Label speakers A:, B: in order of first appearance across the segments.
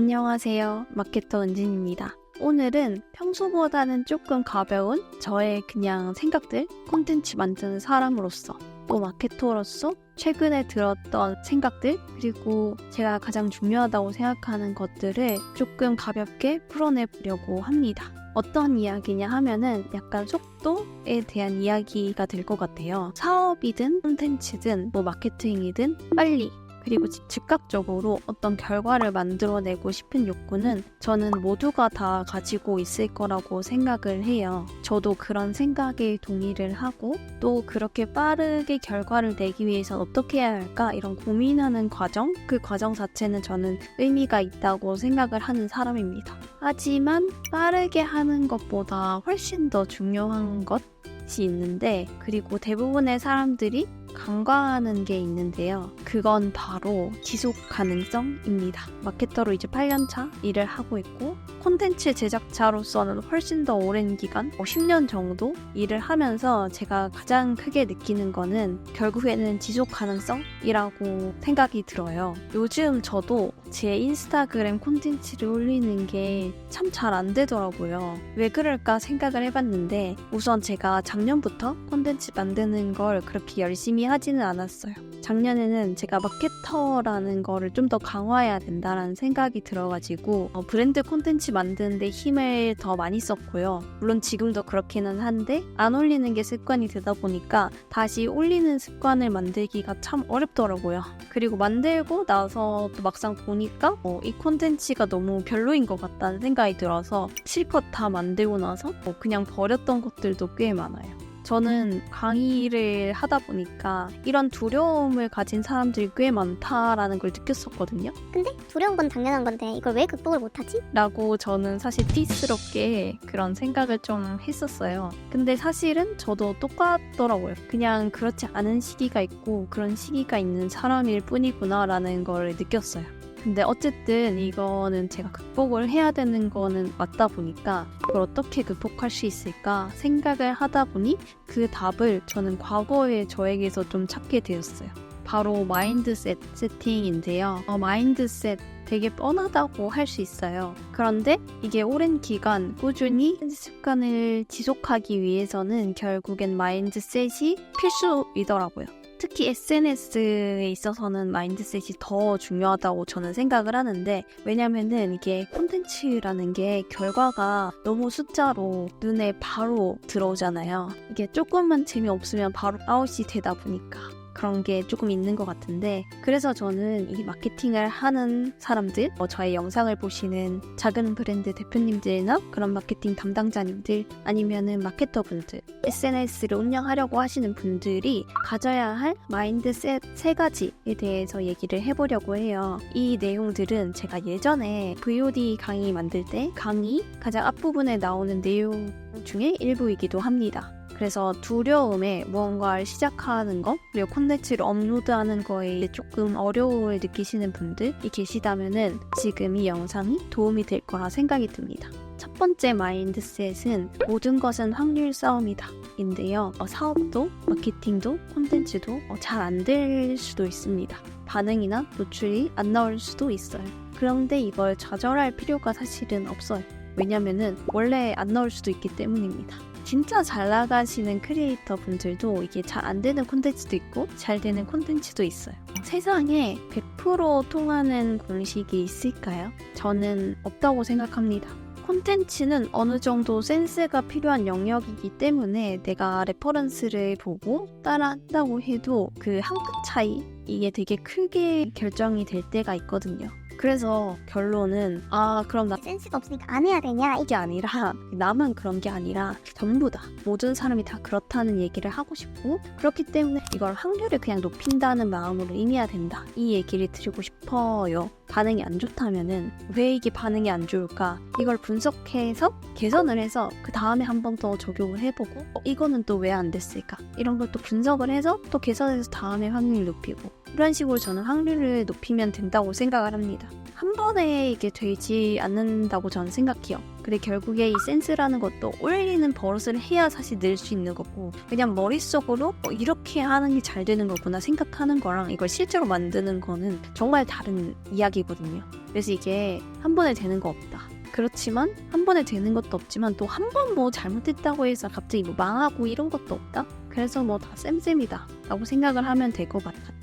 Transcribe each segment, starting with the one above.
A: 안녕하세요. 마케터 은진입니다. 오늘은 평소보다는 조금 가벼운 저의 그냥 생각들, 콘텐츠 만드는 사람으로서 또 마케터로서 최근에 들었던 생각들 그리고 제가 가장 중요하다고 생각하는 것들을 조금 가볍게 풀어내보려고 합니다. 어떤 이야기냐 하면은 약간 속도에 대한 이야기가 될 것 같아요. 사업이든 콘텐츠든 마케팅이든 빨리 그리고 즉각적으로 어떤 결과를 만들어내고 싶은 욕구는 저는 모두가 다 가지고 있을 거라고 생각을 해요. 저도 그런 생각에 동의를 하고 또 그렇게 빠르게 결과를 내기 위해서 어떻게 해야 할까 이런 고민하는 과정, 그 과정 자체는 저는 의미가 있다고 생각을 하는 사람입니다. 하지만 빠르게 하는 것보다 훨씬 더 중요한 것이 있는데 그리고 대부분의 사람들이 간과하는 게 있는데요. 그건 바로 지속 가능성입니다. 마케터로 이제 8년차 일을 하고 있고 콘텐츠 제작자로서는 훨씬 더 오랜 기간, 10년 정도 일을 하면서 제가 가장 크게 느끼는 거는 결국에는 지속 가능성이라고 생각이 들어요. 요즘 저도 제 인스타그램 콘텐츠를 올리는 게 참 잘 안 되더라고요. 왜 그럴까 생각을 해봤는데 우선 제가 작년부터 콘텐츠 만드는 걸 그렇게 열심히 하지는 않았어요. 작년에는 제가 마케터라는 거를 좀 더 강화해야 된다는 생각이 들어가지고 브랜드 콘텐츠 만드는데 힘을 더 많이 썼고요. 물론 지금도 그렇기는 한데 안 올리는 게 습관이 되다 보니까 다시 올리는 습관을 만들기가 참 어렵더라고요. 그리고 만들고 나서 또 막상 보니까 이 콘텐츠가 너무 별로인 것 같다는 생각이 들어서 실컷 다 만들고 나서 그냥 버렸던 것들도 꽤 많아요. 저는 강의를 하다 보니까 이런 두려움을 가진 사람들이 꽤 많다라는 걸 느꼈었거든요.
B: 근데 두려운 건 당연한 건데 이걸 왜 극복을 못하지?
A: 라고 저는 사실 띠스럽게 그런 생각을 좀 했었어요. 근데 사실은 저도 똑같더라고요. 그냥 그렇지 않은 시기가 있고 그런 시기가 있는 사람일 뿐이구나 라는 걸 느꼈어요. 근데 어쨌든 이거는 제가 극복을 해야 되는 거는 맞다 보니까 그걸 어떻게 극복할 수 있을까 생각을 하다 보니 그 답을 저는 과거의 저에게서 좀 찾게 되었어요. 바로 마인드셋 세팅인데요. 마인드셋 되게 뻔하다고 할 수 있어요. 그런데 이게 오랜 기간 꾸준히 습관을 지속하기 위해서는 결국엔 마인드셋이 필수이더라고요. 특히 SNS에 있어서는 마인드셋이 더 중요하다고 저는 생각을 하는데 왜냐면은 이게 콘텐츠라는 게 결과가 너무 숫자로 눈에 바로 들어오잖아요. 이게 조금만 재미없으면 바로 아웃이 되다 보니까 그런 게 조금 있는 것 같은데 그래서 저는 이 마케팅을 하는 사람들 저의 영상을 보시는 작은 브랜드 대표님들이나 그런 마케팅 담당자님들 아니면은 마케터분들 SNS를 운영하려고 하시는 분들이 가져야 할 마인드셋 3가지에 대해서 얘기를 해보려고 해요. 이 내용들은 제가 예전에 VOD 강의 만들 때 강의 가장 앞부분에 나오는 내용 중에 일부이기도 합니다. 그래서 두려움에 무언가를 시작하는 것 그리고 콘텐츠를 업로드하는 거에 조금 어려움을 느끼시는 분들이 계시다면은 지금 이 영상이 도움이 될 거라 생각이 듭니다. 첫 번째 마인드셋은 모든 것은 확률 싸움이다 인데요. 사업도 마케팅도 콘텐츠도 잘 안 될 수도 있습니다. 반응이나 노출이 안 나올 수도 있어요. 그런데 이걸 좌절할 필요가 사실은 없어요. 왜냐면은 원래 안 나올 수도 있기 때문입니다. 진짜 잘 나가시는 크리에이터 분들도 이게 잘 안 되는 콘텐츠도 있고 잘 되는 콘텐츠도 있어요. 세상에 100% 통하는 공식이 있을까요? 저는 없다고 생각합니다. 콘텐츠는 어느 정도 센스가 필요한 영역이기 때문에 내가 레퍼런스를 보고 따라한다고 해도 그 한 끗 차이 이게 되게 크게 결정이 될 때가 있거든요. 그래서 결론은 그럼 나
B: 센스가 없으니까 안 해야 되냐?
A: 이게 아니라 나만 그런 게 아니라 전부 다 모든 사람이 다 그렇다는 얘기를 하고 싶고 그렇기 때문에 이걸 확률을 그냥 높인다는 마음으로 임해야 된다 이 얘기를 드리고 싶어요. 반응이 안 좋다면은 왜 이게 반응이 안 좋을까 이걸 분석해서 개선을 해서 그 다음에 한 번 더 적용을 해보고 이거는 또 왜 안 됐을까 이런 걸 또 분석을 해서 또 개선해서 다음에 확률을 높이고 이런 식으로 저는 확률을 높이면 된다고 생각을 합니다. 한 번에 이게 되지 않는다고 저는 생각해요. 근데 결국에 이 센스라는 것도 올리는 버릇을 해야 사실 늘 수 있는 거고, 그냥 머릿속으로 이렇게 하는 게 잘 되는 거구나 생각하는 거랑 이걸 실제로 만드는 거는 정말 다른 이야기거든요. 그래서 이게 한 번에 되는 거 없다. 그렇지만 한 번에 되는 것도 없지만 또 한 번 뭐 잘못했다고 해서 갑자기 뭐 망하고 이런 것도 없다. 그래서 뭐 다 쌤쌤이다 라고 생각을 하면 될 것 같아요.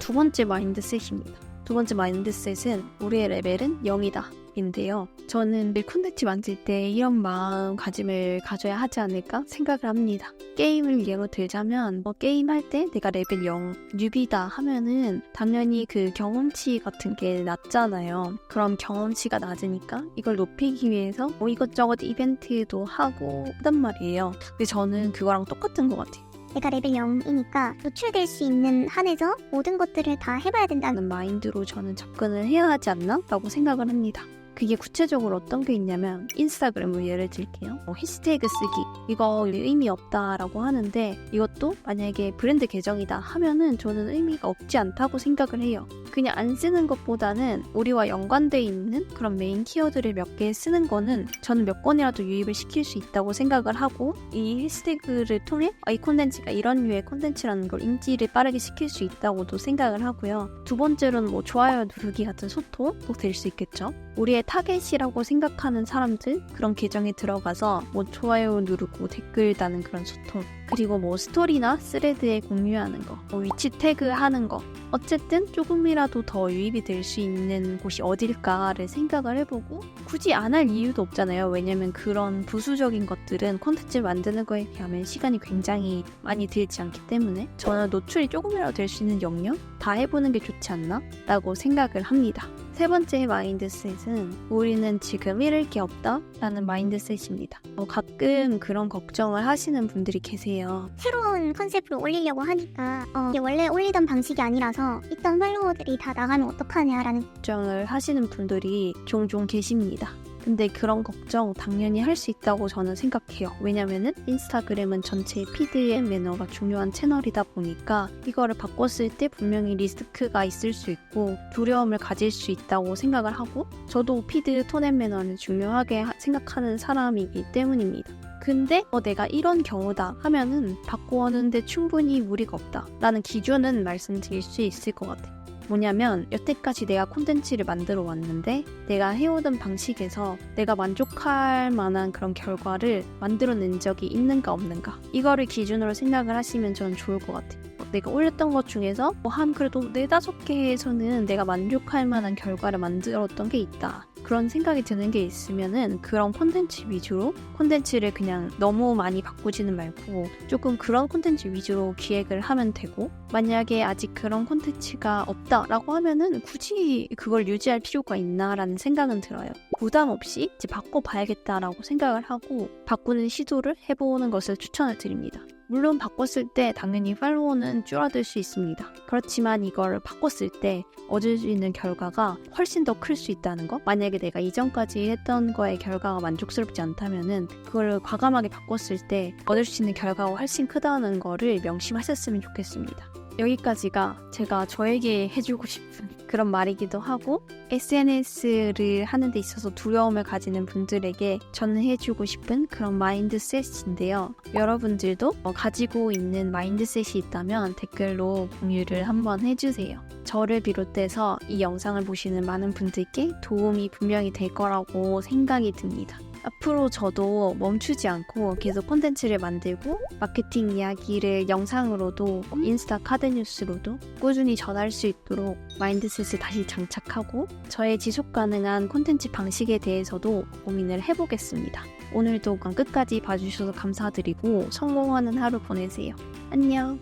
A: 두 번째 마인드셋입니다. 두 번째 마인드셋은 우리의 레벨은 0이다 인데요. 저는 늘 콘텐츠 만들 때 이런 마음가짐을 가져야 하지 않을까 생각을 합니다. 게임을 예로 들자면 게임할 때 내가 레벨 0 뉴비다 하면은 당연히 그 경험치 같은 게 낮잖아요. 그럼 경험치가 낮으니까 이걸 높이기 위해서 이것저것 이벤트도 하고 하단 말이에요. 근데 저는 그거랑 똑같은 것 같아요.
B: 내가 레벨 0이니까 노출될 수 있는 한에서 모든 것들을 다 해봐야 된다는
A: 라는 마인드로 저는 접근을 해야 하지 않나? 라고 생각을 합니다. 그게 구체적으로 어떤 게 있냐면 인스타그램을 예를 들게요. 해시태그 쓰기 이거 의미 없다라고 하는데 이것도 만약에 브랜드 계정이다 하면은 저는 의미가 없지 않다고 생각을 해요. 그냥 안 쓰는 것보다는 우리와 연관돼 있는 그런 메인 키워드를 몇 개 쓰는 거는 저는 몇 건이라도 유입을 시킬 수 있다고 생각을 하고 이 해시태그를 통해 이 콘텐츠가 이런 류의 콘텐츠라는 걸 인지를 빠르게 시킬 수 있다고도 생각을 하고요. 두 번째로는 좋아요 누르기 같은 소통도 될 수 있겠죠. 우리의 타겟이라고 생각하는 사람들 그런 계정에 들어가서 좋아요 누르고 댓글 다는 그런 소통, 그리고 스토리나 스레드에 공유하는 거, 위치 태그 하는 거, 어쨌든 조금이라도 더 유입이 될 수 있는 곳이 어딜까를 생각을 해보고 굳이 안 할 이유도 없잖아요. 왜냐면 그런 부수적인 것들은 콘텐츠 만드는 거에 비하면 시간이 굉장히 많이 들지 않기 때문에 저는 노출이 조금이라도 될 수 있는 영역 다 해보는 게 좋지 않나? 라고 생각을 합니다. 세 번째 마인드셋은 우리는 지금 잃을 게 없다 라는 마인드셋입니다. 가끔 그런 걱정을 하시는 분들이 계세요.
B: 새로운 컨셉으로 올리려고 하니까 이게 원래 올리던 방식이 아니라서 있던 팔로워들이 다 나가면 어떡하냐라는
A: 걱정을 하시는 분들이 종종 계십니다. 근데 그런 걱정 당연히 할 수 있다고 저는 생각해요. 왜냐면은 인스타그램은 전체 피드의 매너가 중요한 채널이다 보니까 이거를 바꿨을 때 분명히 리스크가 있을 수 있고 두려움을 가질 수 있다고 생각을 하고, 저도 피드 톤 앤 매너를 중요하게 생각하는 사람이기 때문입니다. 근데 내가 이런 경우다 하면은 바꾸었는데 충분히 무리가 없다 라는 기준은 말씀드릴 수 있을 것 같아요. 뭐냐면 여태까지 내가 콘텐츠를 만들어 왔는데 내가 해오던 방식에서 내가 만족할 만한 그런 결과를 만들어낸 적이 있는가 없는가, 이거를 기준으로 생각을 하시면 저는 좋을 것 같아요. 내가 올렸던 것 중에서 한 그래도 4-5개에서는 내가 만족할 만한 결과를 만들었던 게 있다, 그런 생각이 드는 게 있으면은 그런 콘텐츠 위주로 콘텐츠를 그냥 너무 많이 바꾸지는 말고 조금 그런 콘텐츠 위주로 기획을 하면 되고, 만약에 아직 그런 콘텐츠가 없다라고 하면은 굳이 그걸 유지할 필요가 있나라는 생각은 들어요. 부담 없이 이제 바꿔봐야겠다라고 생각을 하고 바꾸는 시도를 해보는 것을 추천을 드립니다. 물론 바꿨을 때 당연히 팔로워는 줄어들 수 있습니다. 그렇지만 이걸 바꿨을 때 얻을 수 있는 결과가 훨씬 더 클 수 있다는 거, 만약에 내가 이전까지 했던 거의 결과가 만족스럽지 않다면은 그걸 과감하게 바꿨을 때 얻을 수 있는 결과가 훨씬 크다는 거를 명심하셨으면 좋겠습니다. 여기까지가 제가 저에게 해주고 싶은 그런 말이기도 하고, SNS를 하는 데 있어서 두려움을 가지는 분들에게 저는 해주고 싶은 그런 마인드셋인데요. 여러분들도 가지고 있는 마인드셋이 있다면 댓글로 공유를 한번 해주세요. 저를 비롯해서 이 영상을 보시는 많은 분들께 도움이 분명히 될 거라고 생각이 듭니다. 앞으로 저도 멈추지 않고 계속 콘텐츠를 만들고 마케팅 이야기를 영상으로도 인스타 카드뉴스로도 꾸준히 전할 수 있도록 마인드셋을 다시 장착하고 저의 지속 가능한 콘텐츠 방식에 대해서도 고민을 해보겠습니다. 오늘도 끝까지 봐주셔서 감사드리고 성공하는 하루 보내세요. 안녕.